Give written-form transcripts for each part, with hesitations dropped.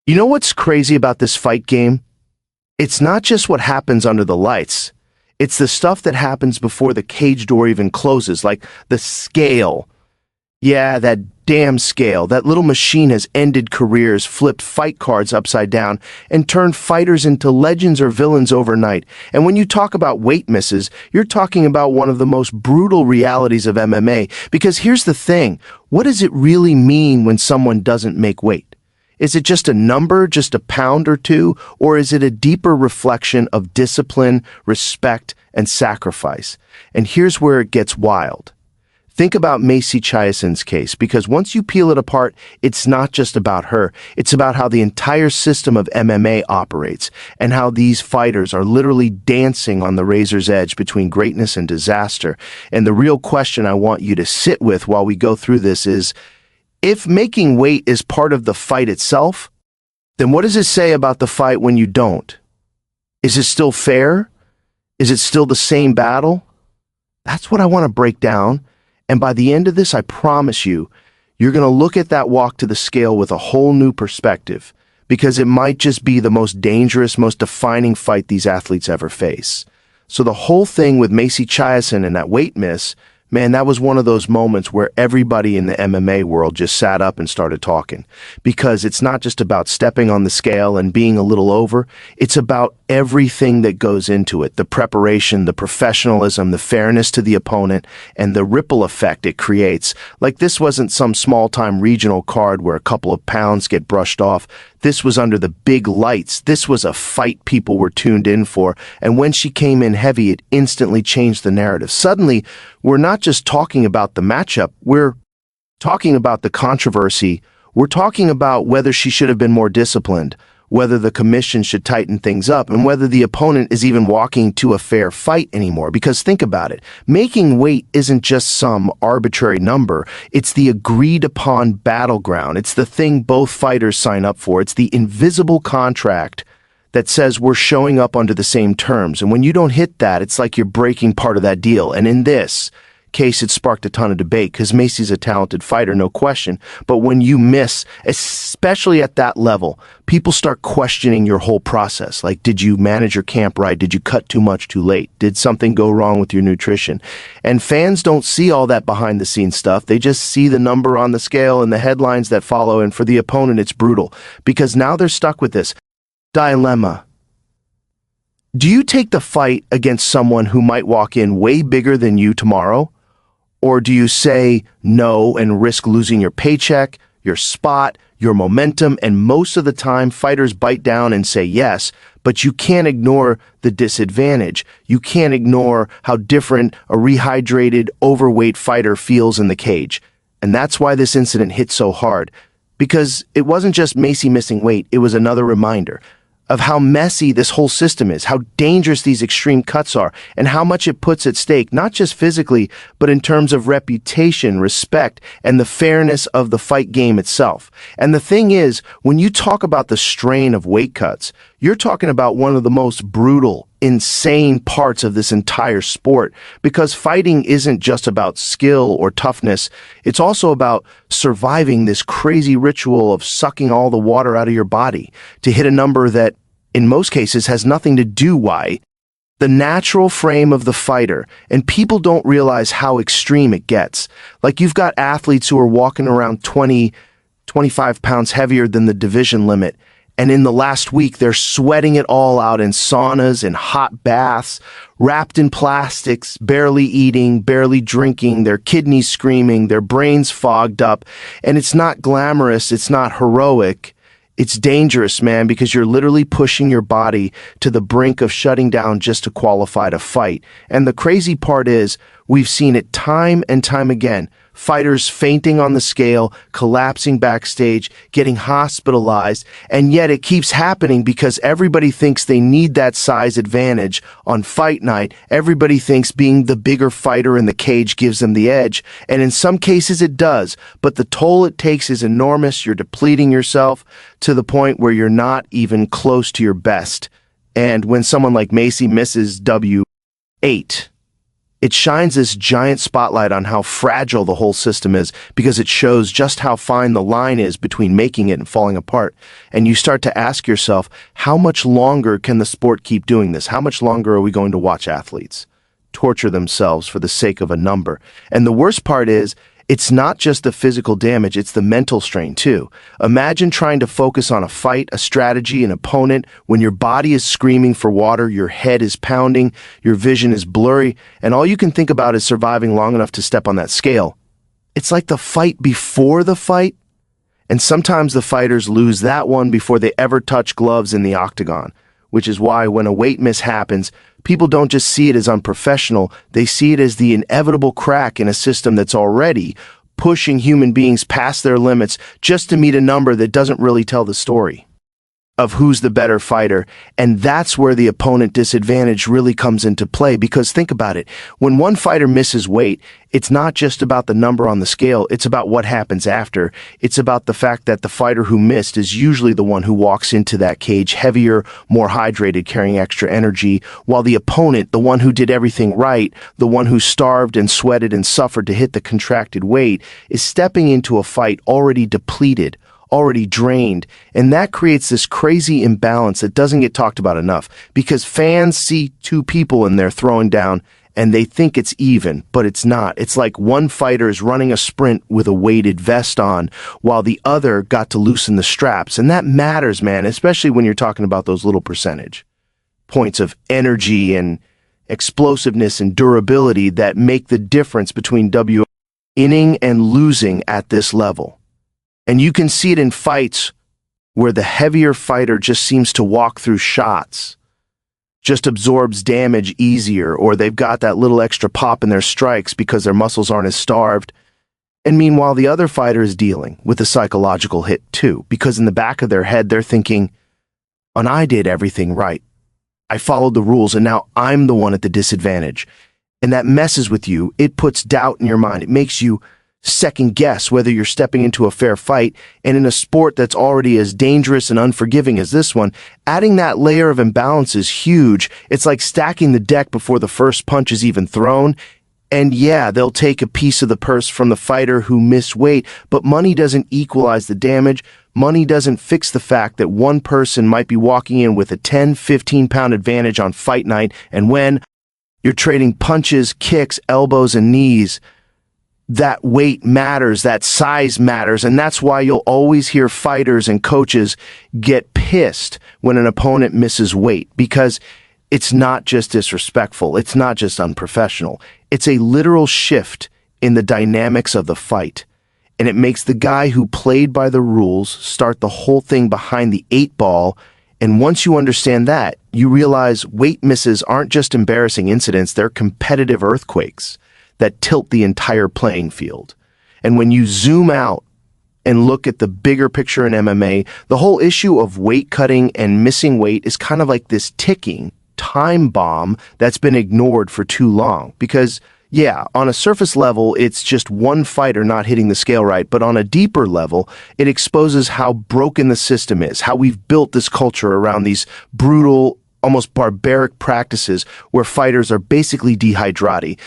You know what's crazy about this fight game? It's not just what happens under the lights. It's the stuff that happens before the cage door even closes, like the scale. Yeah, that damn scale. That little machine has ended careers, flipped fight cards upside down, and turned fighters into legends or villains overnight. And when you talk about weight misses, you're talking about one of the most brutal realities of MMA. Because here's the thing, what does it really mean when someone doesn't make weight? Is it just a number, just a pound or two, or is it a deeper reflection of discipline, respect, and sacrifice? And here's where it gets wild. Think about Macy Chiasson's case, because once you peel it apart, it's not just about her. It's about how the entire system of MMA operates and how these fighters are literally dancing on the razor's edge between greatness and disaster. And the real question I want you to sit with while we go through this is, if making weight is part of the fight itself, then what does it say about the fight when you don't? Is it still fair? Is it still the same battle? That's what I want to break down. And by the end of this, I promise you, you're going to look at that walk to the scale with a whole new perspective, because it might just be the most dangerous, most defining fight these athletes ever face. So the whole thing with Macy Chiasson and that weight miss, man, that was one of those moments where everybody in the MMA world just sat up and started talking. Because it's not just about stepping on the scale and being a little over, it's about everything that goes into it. The preparation, the professionalism, the fairness to the opponent, and the ripple effect it creates. Like, this wasn't some small-time regional card where a couple of pounds get brushed off. This was under the big lights. This was a fight people were tuned in for. And when she came in heavy, it instantly changed the narrative. Suddenly, we're not just talking about the matchup. We're talking about the controversy. We're talking about whether she should have been more disciplined, whether the commission should tighten things up, and whether the opponent is even walking to a fair fight anymore. Because think about it, making weight isn't just some arbitrary number. It's the agreed upon battleground. It's the thing both fighters sign up for. It's the invisible contract that says we're showing up under the same terms. And when you don't hit that, it's like you're breaking part of that deal. And in this case, it sparked a ton of debate, because Macy's a talented fighter, no question. But when you miss, especially at that level, people start questioning your whole process. Like, did you manage your camp right? Did you cut too much too late? Did something go wrong with your nutrition? And fans don't see all that behind the scenes stuff. They just see the number on the scale and the headlines that follow. And for the opponent, it's brutal, because now they're stuck with this dilemma. Do you take the fight against someone who might walk in way bigger than you tomorrow? Or do you say no and risk losing your paycheck, your spot, your momentum? And most of the time, fighters bite down and say yes, but you can't ignore the disadvantage. You can't ignore how different a rehydrated, overweight fighter feels in the cage. And that's why this incident hit so hard, because it wasn't just Macy missing weight, it was another reminder of how messy this whole system is, how dangerous these extreme cuts are, and how much it puts at stake, not just physically, but in terms of reputation, respect, and the fairness of the fight game itself. And the thing is, when you talk about the strain of weight cuts, you're talking about one of the most brutal, insane parts of this entire sport, because fighting isn't just about skill or toughness. It's also about surviving this crazy ritual of sucking all the water out of your body to hit a number that, in most cases, has nothing to do with the natural frame of the fighter. And people don't realize how extreme it gets. Like, you've got athletes who are walking around 25 pounds heavier than the division limit. And in the last week, they're sweating it all out in saunas and hot baths, wrapped in plastics, barely eating, barely drinking, their kidneys screaming, their brains fogged up. And it's not glamorous, it's not heroic. It's dangerous, man, because you're literally pushing your body to the brink of shutting down just to qualify to fight. And the crazy part is, we've seen it time and time again. Fighters fainting on the scale, collapsing backstage, getting hospitalized, and yet it keeps happening because everybody thinks they need that size advantage on fight night. Everybody thinks being the bigger fighter in the cage gives them the edge, and in some cases it does, but the toll it takes is enormous. You're depleting yourself to the point where you're not even close to your best. And when someone like Macy misses W8, It shines this giant spotlight on how fragile the whole system is because it shows just how fine the line is between making it and falling apart. And you start to ask yourself, how much longer can the sport keep doing this? How much longer are we going to watch athletes torture themselves for the sake of a number? And the worst part is, it's not just the physical damage, it's the mental strain too. Imagine trying to focus on a fight, a strategy, an opponent, when your body is screaming for water, your head is pounding, your vision is blurry, and all you can think about is surviving long enough to step on that scale. It's like the fight before the fight, and sometimes the fighters lose that one before they ever touch gloves in the octagon, which is why when a weight miss happens, people don't just see it as unprofessional, they see it as the inevitable crack in a system that's already pushing human beings past their limits just to meet a number that doesn't really tell the story of who's the better fighter. And that's where the opponent disadvantage really comes into play, because think about it. When one fighter misses weight, it's not just about the number on the scale, it's about what happens after. It's about the fact that the fighter who missed is usually the one who walks into that cage heavier, more hydrated, carrying extra energy, while the opponent, the one who did everything right, the one who starved and sweated and suffered to hit the contracted weight, is stepping into a fight already depleted, already drained, and that creates this crazy imbalance that doesn't get talked about enough, because fans see two people in there throwing down and they think it's even, but it's not. It's like one fighter is running a sprint with a weighted vest on while the other got to loosen the straps, and that matters, man, especially when you're talking about those little percentage points of energy and explosiveness and durability that make the difference between winning and losing at this level. And you can see it in fights where the heavier fighter just seems to walk through shots, just absorbs damage easier, or they've got that little extra pop in their strikes because their muscles aren't as starved. And meanwhile, the other fighter is dealing with a psychological hit too, because in the back of their head, they're thinking, and I did everything right. I followed the rules, and now I'm the one at the disadvantage. And that messes with you. It puts doubt in your mind. It makes you second guess whether you're stepping into a fair fight, and in a sport that's already as dangerous and unforgiving as this one, adding that layer of imbalance is huge. It's like stacking the deck before the first punch is even thrown. And yeah, they'll take a piece of the purse from the fighter who missed weight, but money doesn't equalize the damage. Money doesn't fix the fact that one person might be walking in with a 10-15 pound advantage on fight night, and when you're trading punches, kicks, elbows, and knees, that weight matters, that size matters, and that's why you'll always hear fighters and coaches get pissed when an opponent misses weight, because it's not just disrespectful, it's not just unprofessional, it's a literal shift in the dynamics of the fight, and it makes the guy who played by the rules start the whole thing behind the 8 ball. And once you understand that, you realize weight misses aren't just embarrassing incidents, they're competitive earthquakes that tilt the entire playing field. And when you zoom out and look at the bigger picture in MMA, the whole issue of weight cutting and missing weight is kind of like this ticking time bomb that's been ignored for too long. Because, yeah, on a surface level, it's just one fighter not hitting the scale right, but on a deeper level, it exposes how broken the system is, how we've built this culture around these brutal, almost barbaric practices where fighters are basically dehydrated,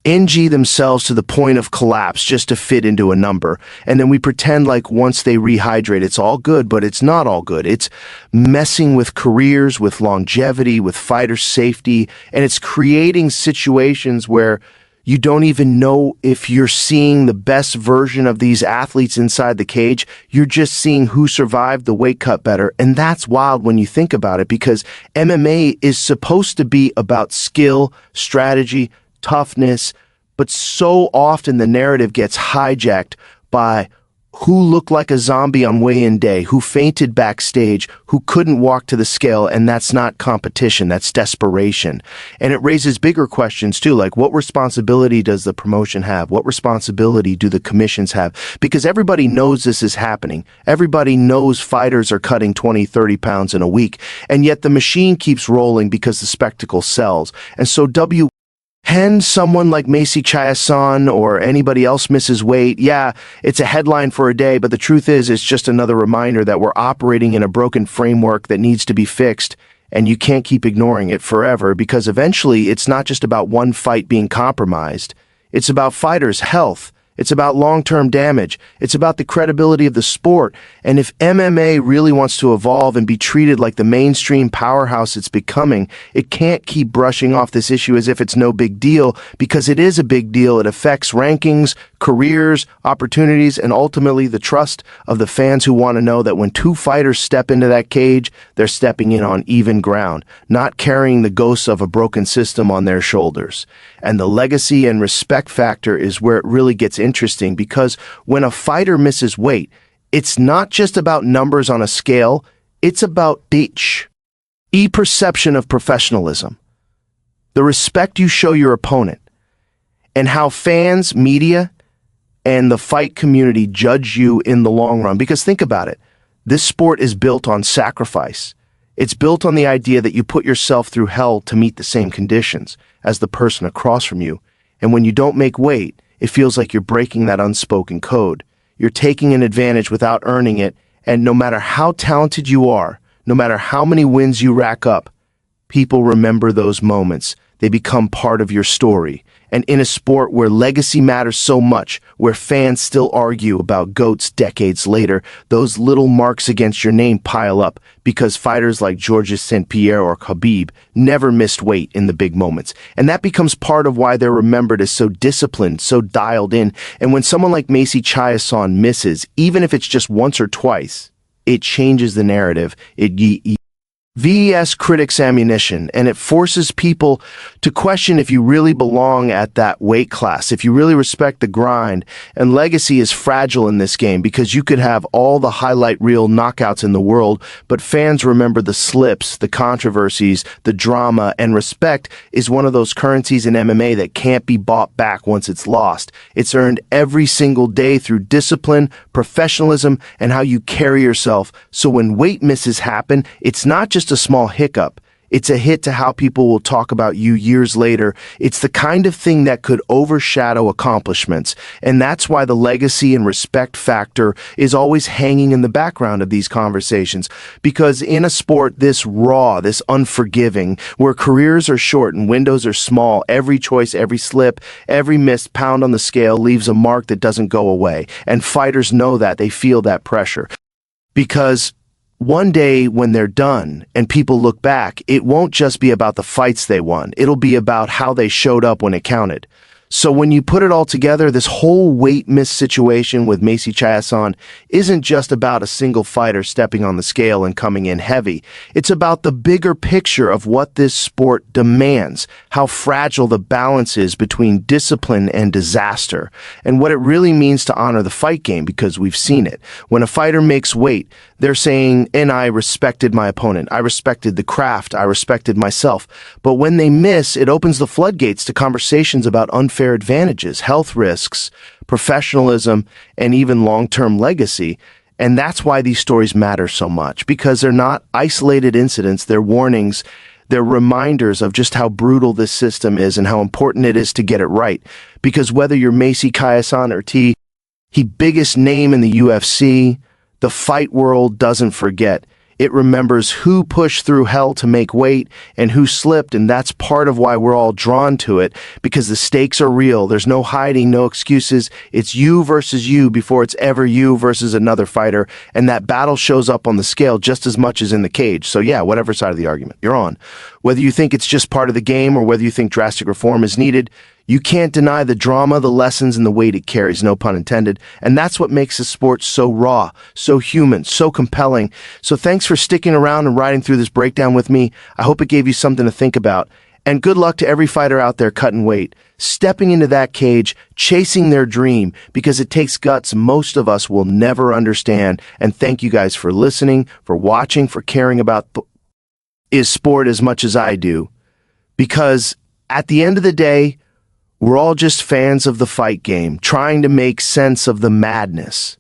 NG themselves to the point of collapse just to fit into a number. And then we pretend like once they rehydrate, it's all good, but it's not all good. It's messing with careers, with longevity, with fighter safety, and it's creating situations where you don't even know if you're seeing the best version of these athletes inside the cage. You're just seeing who survived the weight cut better. And that's wild when you think about it, because MMA is supposed to be about skill, strategy, toughness, but so often the narrative gets hijacked by who looked like a zombie on weigh-in day, who fainted backstage, who couldn't walk to the scale, and that's not competition, that's desperation. And it raises bigger questions too, like what responsibility does the promotion have? What responsibility do the commissions have? Because everybody knows this is happening. Everybody knows fighters are cutting 20, 30 pounds in a week, and yet the machine keeps rolling because the spectacle sells. And so when someone like Macy Chiasson or anybody else misses weight, yeah, it's a headline for a day, but the truth is it's just another reminder that we're operating in a broken framework that needs to be fixed. And you can't keep ignoring it forever because eventually it's not just about one fight being compromised. It's about fighters' health. It's about long-term damage. It's about the credibility of the sport. And if MMA really wants to evolve and be treated like the mainstream powerhouse it's becoming, it can't keep brushing off this issue as if it's no big deal, because it is a big deal. It affects rankings, careers, opportunities, and ultimately the trust of the fans who want to know that when two fighters step into that cage, they're stepping in on even ground, not carrying the ghosts of a broken system on their shoulders. And the legacy and respect factor is where it really gets interesting, because when a fighter misses weight, it's not just about numbers on a scale, it's about perception of professionalism, the respect you show your opponent, and how fans, media, and the fight community judge you in the long run. Because think about it, this sport is built on sacrifice. It's built on the idea that you put yourself through hell to meet the same conditions as the person across from you. And when you don't make weight, it feels like you're breaking that unspoken code. You're taking an advantage without earning it, and no matter how talented you are, no matter how many wins you rack up, people remember those moments. They become part of your story. And in a sport where legacy matters so much, where fans still argue about GOATs decades later, those little marks against your name pile up because fighters like Georges St-Pierre or Khabib never missed weight in the big moments. And that becomes part of why they're remembered as so disciplined, so dialed in. And when someone like Macy Chiasson misses, even if it's just once or twice, it changes the narrative. VES critics ammunition, and it forces people to question if you really belong at that weight class, if you really respect the grind. And legacy is fragile in this game because you could have all the highlight reel knockouts in the world, but fans remember the slips, the controversies, the drama, and respect is one of those currencies in MMA that can't be bought back once it's lost. It's earned every single day through discipline, professionalism, and how you carry yourself. So when weight misses happen, it's not just a small hiccup. It's a hit to how people will talk about you years later. It's the kind of thing that could overshadow accomplishments. And that's why the legacy and respect factor is always hanging in the background of these conversations. Because in a sport this raw, this unforgiving, where careers are short and windows are small, every choice, every slip, every missed pound on the scale leaves a mark that doesn't go away. And fighters know that. They feel that pressure. Because one day when they're done and people look back, it won't just be about the fights they won. It'll be about how they showed up when it counted. So when you put it all together, this whole weight miss situation with Macy Chiasson isn't just about a single fighter stepping on the scale and coming in heavy. It's about the bigger picture of what this sport demands, how fragile the balance is between discipline and disaster, and what it really means to honor the fight game, because we've seen it. When a fighter makes weight, they're saying, and I respected my opponent, I respected the craft, I respected myself. But when they miss, it opens the floodgates to conversations about unfair advantages, health risks, professionalism, and even long-term legacy. And that's why these stories matter so much, because they're not isolated incidents, they're warnings, they're reminders of just how brutal this system is and how important it is to get it right. Because whether you're Macy Chiasson or he biggest name in the UFC, the fight world doesn't forget. It remembers who pushed through hell to make weight and who slipped, and that's part of why we're all drawn to it, because the stakes are real. There's no hiding, no excuses. It's you versus you before it's ever you versus another fighter, and that battle shows up on the scale just as much as in the cage. So yeah, whatever side of the argument you're on, whether you think it's just part of the game or whether you think drastic reform is needed, you can't deny the drama, the lessons, and the weight it carries, no pun intended. And that's what makes the sport so raw, so human, so compelling. So thanks for sticking around and riding through this breakdown with me. I hope it gave you something to think about. And good luck to every fighter out there cutting weight, stepping into that cage, chasing their dream, because it takes guts most of us will never understand. And thank you guys for listening, for watching, for caring about is sport as much as I do. Because at the end of the day, we're all just fans of the fight game, trying to make sense of the madness.